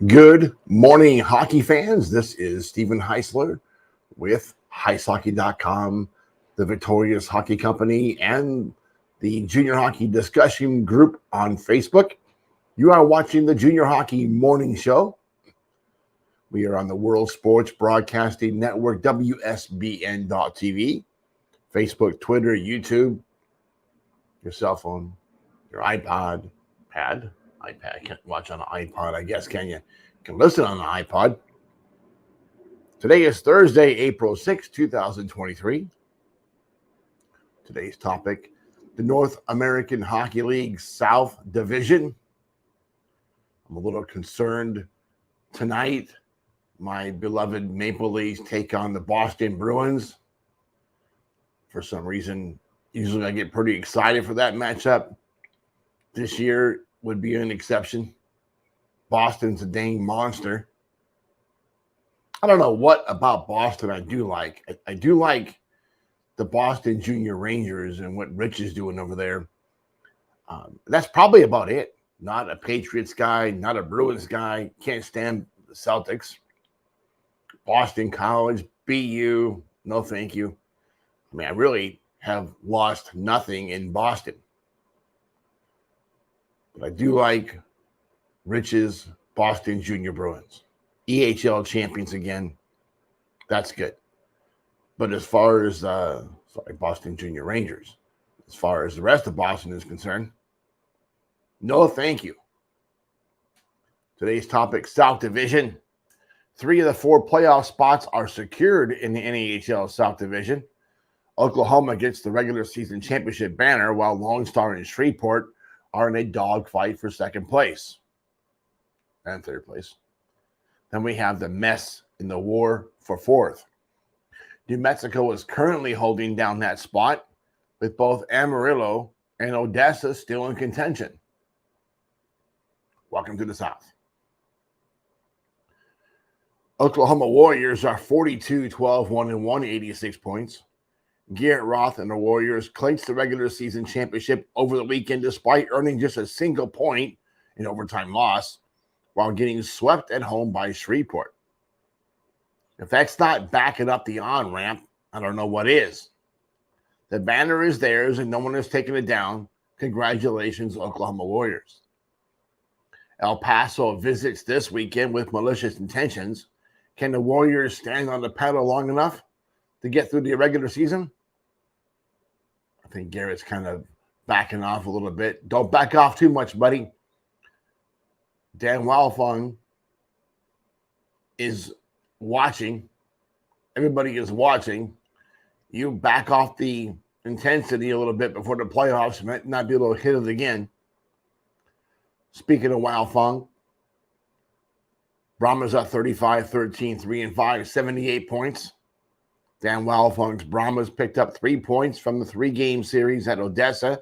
Good morning, hockey fans. This is Stephen Heisler with HeisHockey.com, the Victorious Hockey Company, and the Junior Hockey Discussion Group on Facebook. You are watching the Junior Hockey Morning Show. We are on the World Sports Broadcasting Network, WSBN.TV, Facebook, Twitter, YouTube, your cell phone, your iPod, iPad. Can't watch on an iPod, I guess, can you? You can listen on an iPod. Today is Thursday, April 6, 2023. Today's topic, the North American Hockey League South Division. I'm a little concerned tonight. My beloved Maple Leafs take on the Boston Bruins. For some reason, usually I get pretty excited for that matchup. This year would be an exception. Boston's a dang monster. I don't know what about Boston I do like. I do like the Boston Junior Rangers and what Rich is doing over there. That's probably about it. Not a Patriots guy, not a Bruins guy. Can't stand the Celtics. Boston College, BU, no thank you. I mean, I really have lost nothing in Boston. But I do like Rich's Boston Junior Bruins. EHL champions again. That's good. But as far as, Boston Junior Rangers, as far as the rest of Boston is concerned, no thank you. Today's topic, South Division. 3 of the 4 playoff spots are secured in the NAHL South Division. Oklahoma gets the regular season championship banner, while Lone Star and Shreveport are in a dogfight for second place and third place. Then we have the mess in the war for fourth. New Mexico is currently holding down that spot, with both Amarillo and Odessa still in contention. Welcome to the South. Oklahoma Warriors are 42-12-1-1, 86 points. Garrett Roth and the Warriors clinched the regular season championship over the weekend despite earning just a single point in overtime loss while getting swept at home by Shreveport. If that's not backing up the on-ramp, I don't know what is. The banner is theirs and no one has taken it down. Congratulations, Oklahoma Warriors. El Paso visits this weekend with malicious intentions. Can the Warriors stand on the pedal long enough to get through the regular season? I think Garrett's kind of backing off a little bit. Don't back off too much, buddy. Dan Walfong is watching. Everybody is watching. You back off the intensity a little bit before the playoffs. Might not be able to hit it again. Speaking of Walfong, Brahma's up 35-13, 3-5, 78 points. Dan Walfong's Brahmas picked up 3 points from the 3-game series at Odessa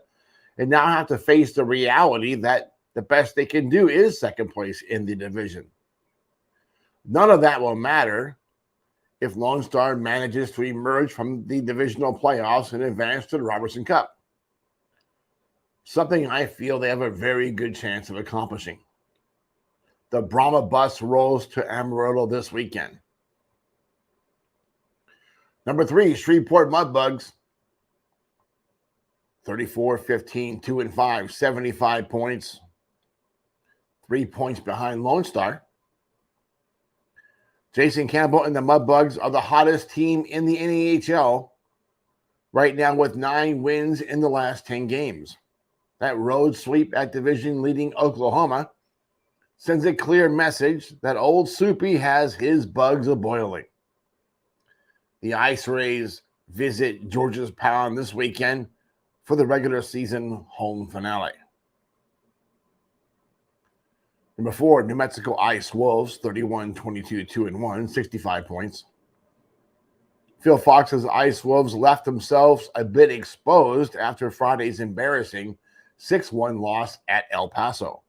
and now have to face the reality that the best they can do is second place in the division. None of that will matter if Lone Star manages to emerge from the divisional playoffs and advance to the Robertson Cup. Something I feel they have a very good chance of accomplishing. The Brahma bus rolls to Amarillo this weekend. Number 3, Shreveport Mudbugs. 34-15, 2-5, 75 points. 3 points behind Lone Star. Jason Campbell and the Mudbugs are the hottest team in the NAHL right now with 9 wins in the last 10 games. That road sweep at division-leading Oklahoma sends a clear message that old Soupy has his bugs a-boiling. The Ice Rays visit Georgia's Pound this weekend for the regular season home finale. Number 4, New Mexico Ice Wolves, 31-22, 2-1, 65 points. Phil Fox's Ice Wolves left themselves a bit exposed after Friday's embarrassing 6-1 loss at El Paso.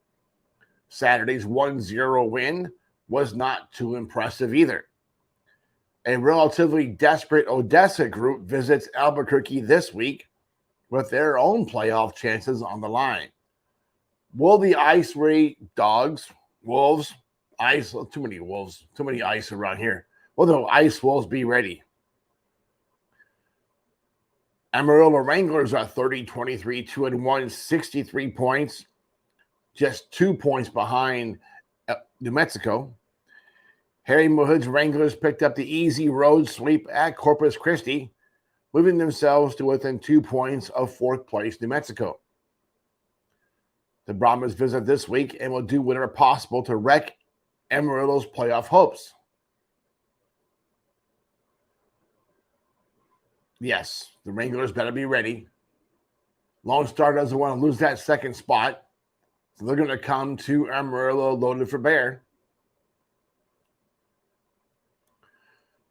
Saturday's 1-0 win was not too impressive either. A relatively desperate Odessa group visits Albuquerque this week with their own playoff chances on the line. Will the Ice Ray Wolves Ice, too many wolves, too many ice around here. Will the Ice Wolves be ready? Amarillo Wranglers are 30-23, 2-1, 63 points, just 2 points behind New Mexico. Harry Mahood's Wranglers picked up the easy road sweep at Corpus Christi, moving themselves to within 2 points of fourth place New Mexico. The Brahmas visit this week and will do whatever possible to wreck Amarillo's playoff hopes. Yes, the Wranglers better be ready. Lone Star doesn't want to lose that second spot, so they're going to come to Amarillo loaded for bear.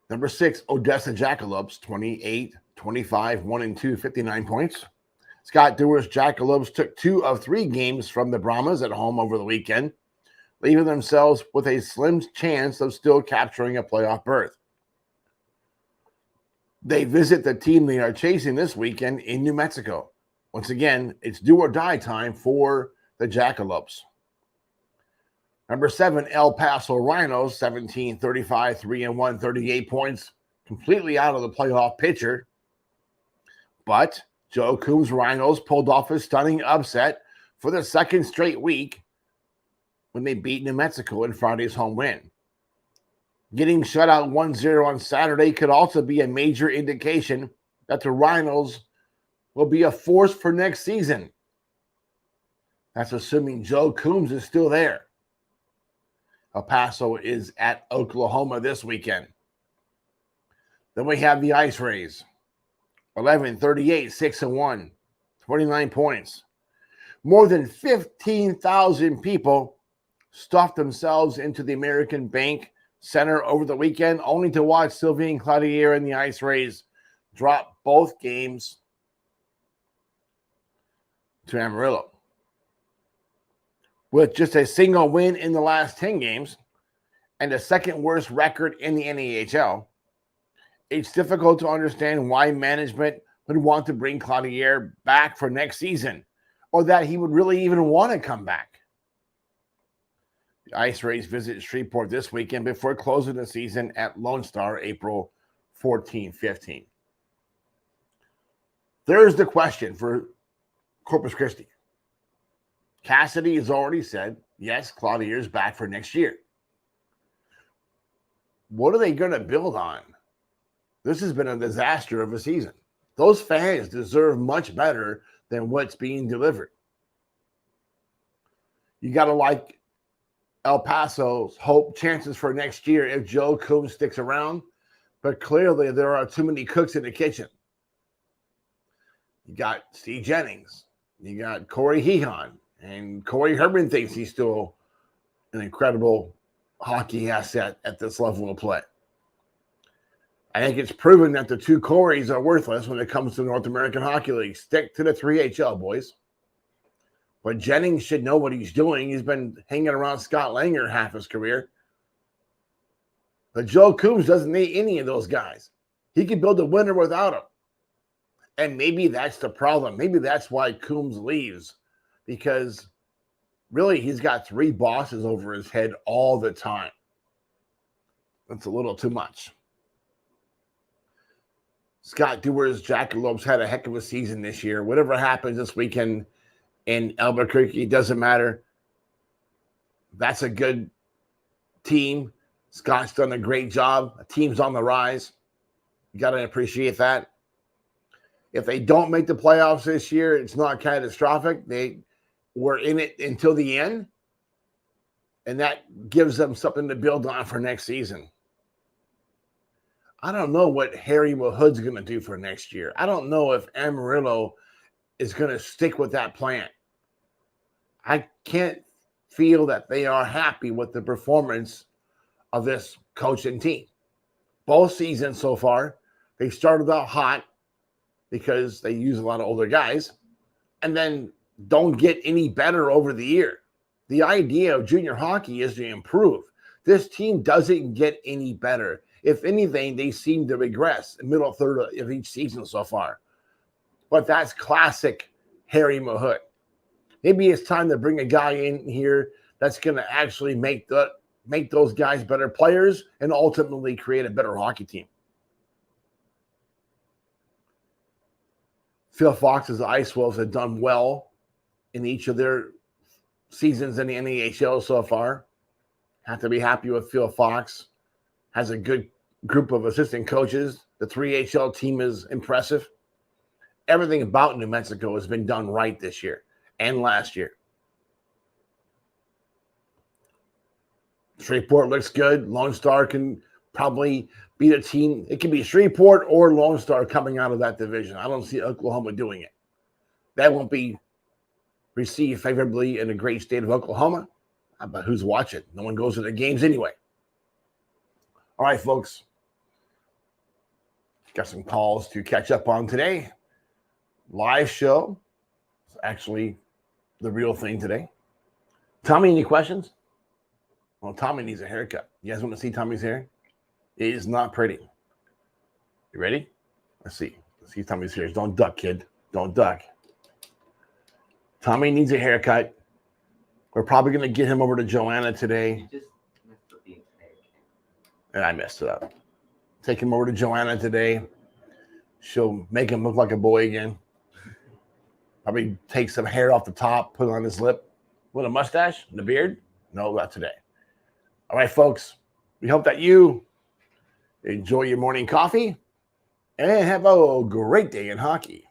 Number 6, Odessa Jackalopes, 28-25, 1-2, 59 points. Scott Dewar's Jackalopes took 2 of 3 games from the Brahmas at home over the weekend, leaving themselves with a slim chance of still capturing a playoff berth. They visit the team they are chasing this weekend in New Mexico. Once again, it's do or die time for the Jackalopes. Number 7, El Paso Rhinos, 17-35, 3-1, 38 points, completely out of the playoff picture. But Joe Coombs' Rhinos pulled off a stunning upset for the second straight week when they beat New Mexico in Friday's home win. Getting shut out 1-0 on Saturday could also be a major indication that the Rhinos will be a force for next season. That's assuming Joe Coombs is still there. El Paso is at Oklahoma this weekend. Then we have the Ice Rays. 11-38, 6-1, 29 points. More than 15,000 people stuffed themselves into the American Bank Center over the weekend, only to watch Sylvain Cloutier and the Ice Rays drop both games to Amarillo. With just a single win in the last 10 games and the second worst record in the NAHL, it's difficult to understand why management would want to bring Cloutier back for next season, or that he would really even want to come back. The Ice Rays visit Shreveport this weekend before closing the season at Lone Star April 14-15. There's the question for Corpus Christi. Cassidy has already said, yes, Cloutier's back for next year. What are they going to build on? This has been a disaster of a season. Those fans deserve much better than what's being delivered. You got to like El Paso's hope chances for next year if Joe Coombs sticks around, but clearly there are too many cooks in the kitchen. You got Steve Jennings, you got Corey Hehan, and Corey Herman thinks he's still an incredible hockey asset at this level of play. I think it's proven that the two Coreys are worthless when it comes to the North American Hockey League. Stick to the 3HL, boys. But Jennings should know what he's doing. He's been hanging around Scott Langer half his career. But Joe Coombs doesn't need any of those guys. He can build a winner without them. And maybe that's the problem. Maybe that's why Coombs leaves. Because really, he's got 3 bosses over his head all the time. That's a little too much. Scott Dewar's Jackalopes had a heck of a season this year. Whatever happens this weekend in Albuquerque, doesn't matter. That's a good team. Scott's done a great job. The team's on the rise. You got to appreciate that. If they don't make the playoffs this year, it's not catastrophic. They were in it until the end, and that gives them something to build on for next season. I don't know what Harry Mahood's going to do for next year. I don't know if Amarillo is going to stick with that plan. I can't feel that they are happy with the performance of this coach and team. Both seasons so far, they started out hot because they use a lot of older guys and then don't get any better over the year. The idea of junior hockey is to improve. This team doesn't get any better. If anything, they seem to regress in the middle third of each season so far. But that's classic Harry Mahood. Maybe it's time to bring a guy in here that's going to actually make the make those guys better players, and ultimately create a better hockey team. Phil Fox's Ice Wolves have done well in each of their seasons in the NAHL so far. Have to be happy with Phil Fox. Has a good group of assistant coaches. The 3HL team is impressive. Everything about New Mexico has been done right this year and last year. Shreveport looks good. Lone Star can probably beat a team. It can be Shreveport or Lone Star coming out of that division. I don't see Oklahoma doing it. That won't be received favorably in the great state of Oklahoma. But who's watching? No one goes to the games anyway. All right, folks. Got some calls to catch up on today. Live show. It's actually the real thing today. Tommy, any questions? Well, Tommy needs a haircut. You guys want to see Tommy's hair? It is not pretty. You ready? Let's see. Let's see Tommy's hair. Don't duck, kid. Don't duck. Tommy needs a haircut. We're probably going to get him over to Joanna today. You just missed the beat. And I messed it up. Take him over to Joanna today. She'll make him look like a boy again. Probably take some hair off the top, put it on his lip. With a mustache and a beard? No, not today. All right, folks. We hope that you enjoy your morning coffee and have a great day in hockey.